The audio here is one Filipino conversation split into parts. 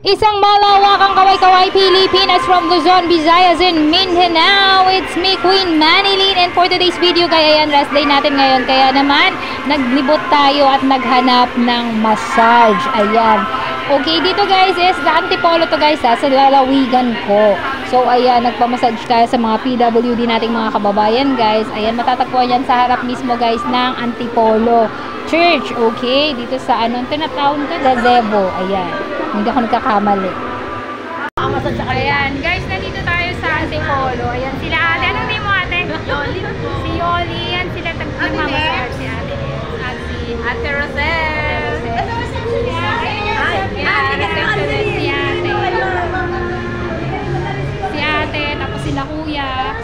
Isang malawakang kaway-kaway Pilipinas from Luzon, Visayas, and Mindanao. It's me, Queen Manilyn, and for today's video, kaya yan, rest day natin ngayon. Kaya naman, naglibot tayo at naghanap ng massage. Ayan. Okay, dito guys is sa Antipolo to guys sa lalawigan ko. So ayan, nagpamassage tayo sa mga PWD nating mga kababayan guys. Ayan, matatagpuan yan sa harap mismo guys ng Antipolo Church. Okay, dito sa anong tinatawag to? Gazebo. Ayan. Hindi ako nagkakamali. Ayan, guys, nandito tayo sa Antipolo. Ayan, sila ate. Anong name mo ate? Yoli po. Si Yoli. Yan sila nagmamassage. Si ate. At si Ate Rosel. Si ate. Si ate. Tapos sila kuya.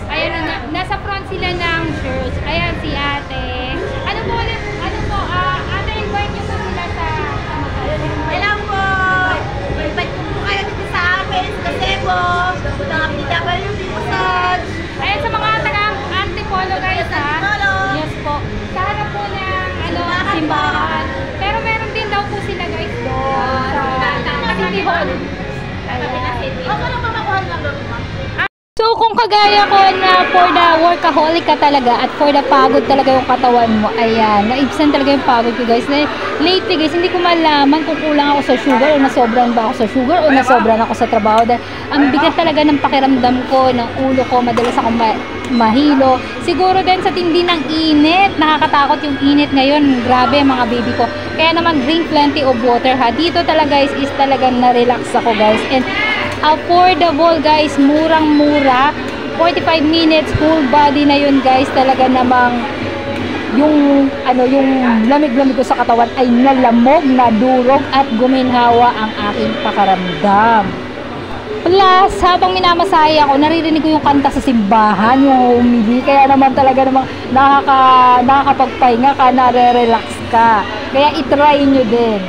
Ayan, nasa front sila ng church. Ayan, si ate. Ano po ulit? Ano po? Ate, invite niyo po sila sa Hello po. Invite ko po kayo dito sa amin sa Gazebo. Mga PWD massage. ayan, sa mga taga-Antipolo guys ha. Antipolo. Yes po. Sa harap po ng simbahan. Pero meron din daw po sila guys doon. Sa City Hall. Ako lang pa makuha ng loob mo. So kung kagaya ko na for the workaholic ka talaga at for the pagod talaga yung katawan mo, ayan, naibsan talaga yung pagod ko guys. Lately guys, hindi ko malaman kung kulang ako sa sugar o nasobran ba ako sa sugar o nasobran ako sa trabaho. Dahil ang bigat talaga ng pakiramdam ko, ng ulo ko, madalas ako mahilo. Siguro din sa tindi ng init, nakakatakot yung init ngayon. Grabe mga baby ko. Kaya naman drink plenty of water ha. Dito talaga guys is talagang na-relax ako guys. And affordable guys, murang-mura. 45 minutes, full body na yun guys. Talaga namang yung lamig-lamig ko sa katawan ay nalamog, nadurog at guminhawa ang aking pakaramdam. Plus, habang minamasahe ako, naririnig ko yung kanta sa simbahan, yung humili. Kaya naman talaga namang nakakapagpahinga ka, nare-relax ka. Kaya itry nyo din.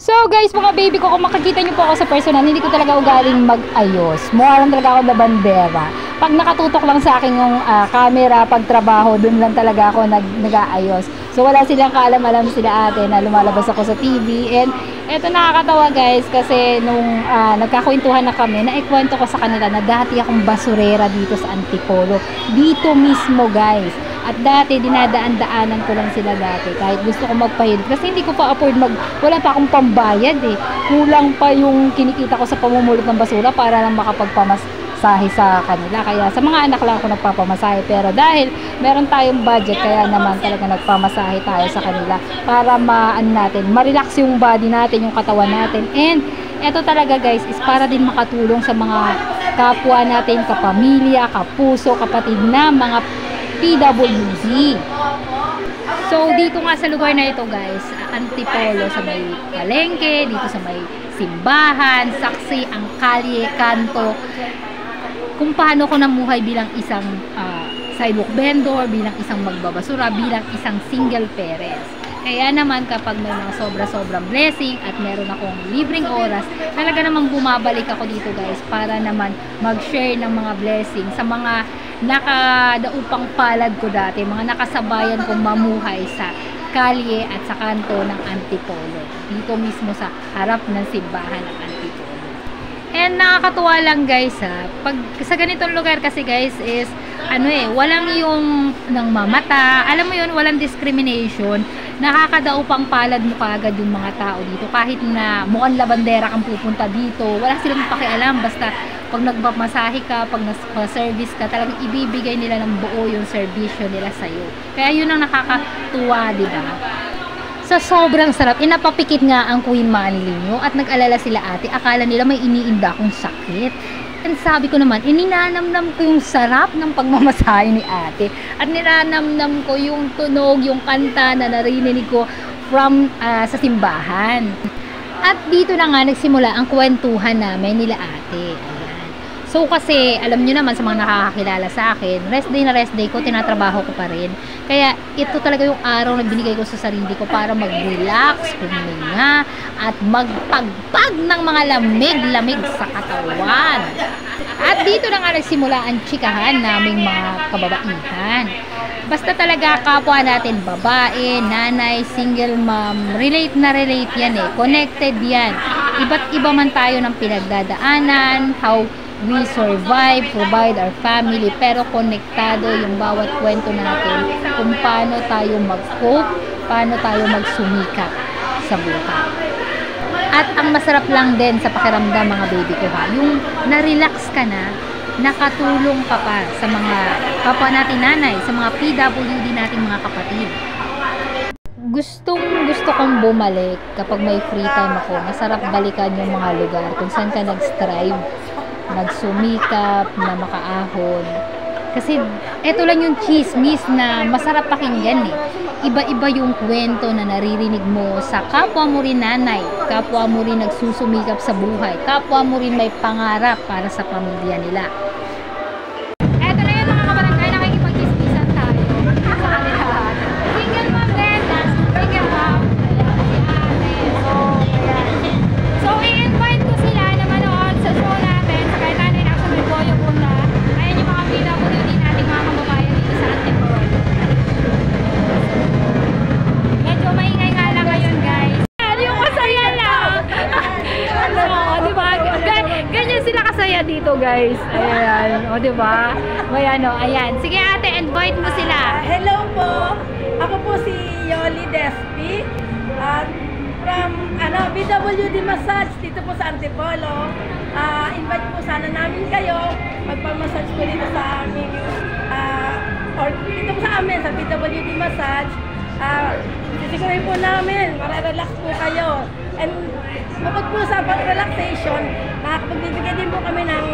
So guys, mga baby ko, kung makikita nyo po ako sa personal, hindi ko talaga ugaling mag-ayos. Mukha lang talaga ako na bandera. Pag nakatutok lang sa akin yung camera, pag trabaho, dun lang talaga ako nag-aayos. So wala silang kaalam-alam sila ate na lumalabas ako sa TV. And eto nakakatawa guys, kasi nung nagkakwentuhan na kami, naikwento ko sa kanila na dati akong basurera dito sa Antipolo. Dito mismo guys. At dati, dinadaan-daanan ko lang sila dati. Kahit gusto ko magpahilit. Kasi hindi ko pa afford wala pa akong pambayad eh. Kulang pa yung kinikita ko sa pamumulot ng basura para lang makapagpamasahe sa kanila. Kaya sa mga anak lang ako nagpapamasahe. Pero dahil meron tayong budget, kaya naman talaga nagpamasahe tayo sa kanila. Para ma-relax yung body natin, yung katawan natin. And eto talaga guys, is para din makatulong sa mga kapwa natin, kapamilya, kapuso, kapatid na mga PWD. So dito nga sa lugar na ito guys, Antipolo, sa may palengke, dito sa may simbahan, saksi ang kalye, kanto, kung paano ko namuhay bilang isang sidewalk vendor, bilang isang magbabasura, bilang isang single parents. Kaya naman kapag may mga sobra-sobrang blessing at meron akong libreng oras, talaga naman bumabalik ako dito guys para naman mag-share ng mga blessing sa mga nakadaupang palad ko dati, mga nakasabayan kong mamuhay sa kalye at sa kanto ng Antipolo. Dito mismo sa harap ng simbahan ng Antipolo. And nakakatuwa lang guys ha, pag sa ganitong lugar kasi guys is walang yung nang mamata, alam mo yun, walang discrimination. Nakakadaupang palad mo kaagad yung mga tao dito. Kahit na mukhang labandera kang pupunta dito, wala silang pakialam. Basta pag nagpamasahe ka, pag nasa-service ka, talagang ibibigay nila ng buo yung servisyo nila sa'yo. Kaya yun ang nakakatuwa, di ba? Sa sobrang sarap, inapapikit nga ang Queen Manilyn nyo at nag-alala sila ate. Akala nila may iniinda akong sakit. And sabi ko naman, ininanamnam ko yung sarap ng pagmamasahe ni ate. At niranamnam ko yung tunog, yung kanta na narinig ko from sa simbahan. At dito na nga nagsimula ang kwentuhan namin nila ate. Ayan. So kasi, alam nyo naman sa mga nakakakilala sa akin, rest day ko, tinatrabaho ko pa rin. Kaya ito talaga yung araw na binigay ko sa sarili ko para mag-relax, huminga, at magpagpag ng mga lamig-lamig sa katawan. At dito na nga nagsimula ang chikahan naming mga kababaihan. Basta talaga kapwa natin, babae, nanay, single mom, relate na relate yan eh. Connected yan. Iba't iba man tayo ng pinagdadaanan, how we survive, provide our family, pero konektado yung bawat kwento natin kung paano tayo mag-cope, paano tayo magsumikap sa buhay. At ang masarap lang din sa pakiramdam mga baby ko ha, yung na-relax ka na, nakatulong ka pa sa mga kapwa natin nanay, sa mga PWD nating mga kapatid. Gusto kong bumalik kapag may free time ako. Masarap balikan yung mga lugar kung saan ka nag-strive, nagsumikap, na makaahon. Kasi eto lang yung chismis na masarap pakinggan eh. Iba-iba yung kwento na naririnig mo sa kapwa mo rin nanay, kapwa mo rin nagsusumikap sa buhay, kapwa mo rin may pangarap para sa pamilya nila. Eto na yun mga kabarangay, nakikipag-chismisan tayo sa kanila. Single mom din, single mom. So, i-invite ko sila na manood sa show natin sa Kaitanan in Action with Boyo Bunda. Ayan yung mga PWD nating mga kababayan dito sa Antipolo. Medyo maingay nga lang ngayon, guys. Yung kasaya lang. O, diba? Ganyan sila kasaya dito, guys. Ayan. O, diba? May ano, ayan. Sige ate, invite mo sila. Hello po. Ako po si Yoli Despi. At from BWD Massage dito po sa Antipolo. Invite po sana namin kayo. Magpamassage po dito sa amin. Or dito po sa amin sa BWD Massage. Sisigurin po namin, mararelax po kayo. And bukod po sa pag-relaxation, nakakapagbibigay din po kami ng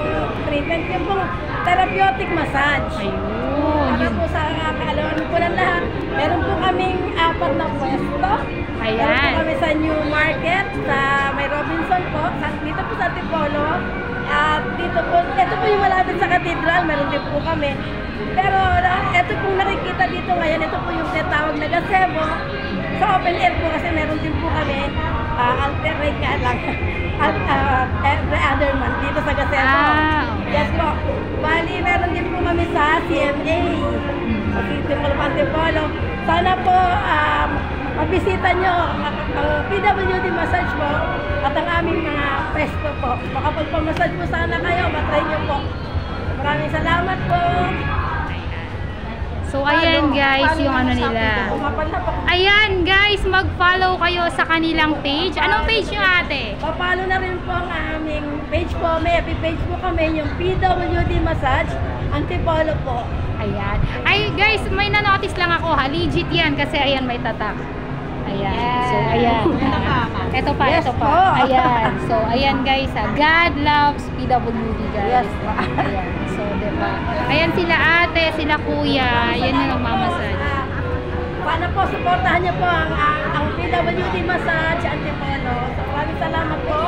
treatment, yung pong therapeutic massage. Para po sa kaalaman po ng lahat, meron po kaming 4 na pwesto. Meron po kami sa New Market, sa May Robinson po, dito po sa Antipolo. At dito po, ito po yung malapit sa Cathedral, meron din po kami. Pero ito pong nakikita dito ngayon, ito po yung tinatawag na gazebo. Sa open air po kasi meron din po kami, alternate nga lang, every other month dito sa gazebo. Yes po. Bali, meron din po kami sa CMA, sa City Mall of Antipolo. Sana po mabisita nyo ang PWD Massage po at ang aming mga pwesto po. Makapagpamassage po sana kayo, matry nyo po. Maraming salamat po. So, ayan guys, yung ano nila. Ayan guys, mag-follow kayo sa kanilang page. Anong page nyo ate? Pa-follow na rin po ang aming page po. May FB page po kami, yung PWD Massage Antipolo po. Ayan. Ay guys, may na-notice lang ako ha. Legit yan kasi ayan may tatak. Ayan. Yes. So, ayan. Ito pa, Yes ito pa. po. Ayan. So, ayan guys ha. God loves PWD guys. Yes po. Ayan. So, diba? Ayan sila ate, sila kuya. Ayan yung nagmamassage. Paano po, supportahan niyo po ang PWD Massage Antipolo. So, maraming salamat po.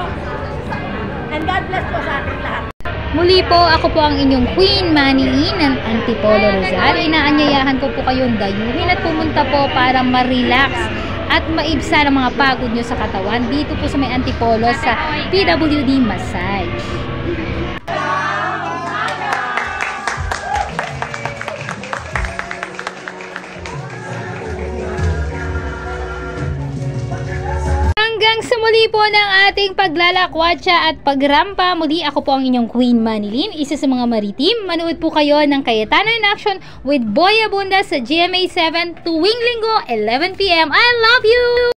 And God bless po sa ating lahat. Muli po, ako po ang inyong Queen Manny ng Antipolo Rizal. Inaanyayahan ko po kayong dayuhin at pumunta po para ma-relax at maibsa ng mga pagod nyo sa katawan dito po sa may Antipolo sa PWD Massage. Hanggang sa muli po ng ating paglalakwatsa at pagrampa, muli ako po ang inyong Queen Manilin, isa sa mga maritim. Manood po kayo ng Cayetano in Action with Boy Abunda sa GMA 7 tuwing linggo, 11 PM. I love you!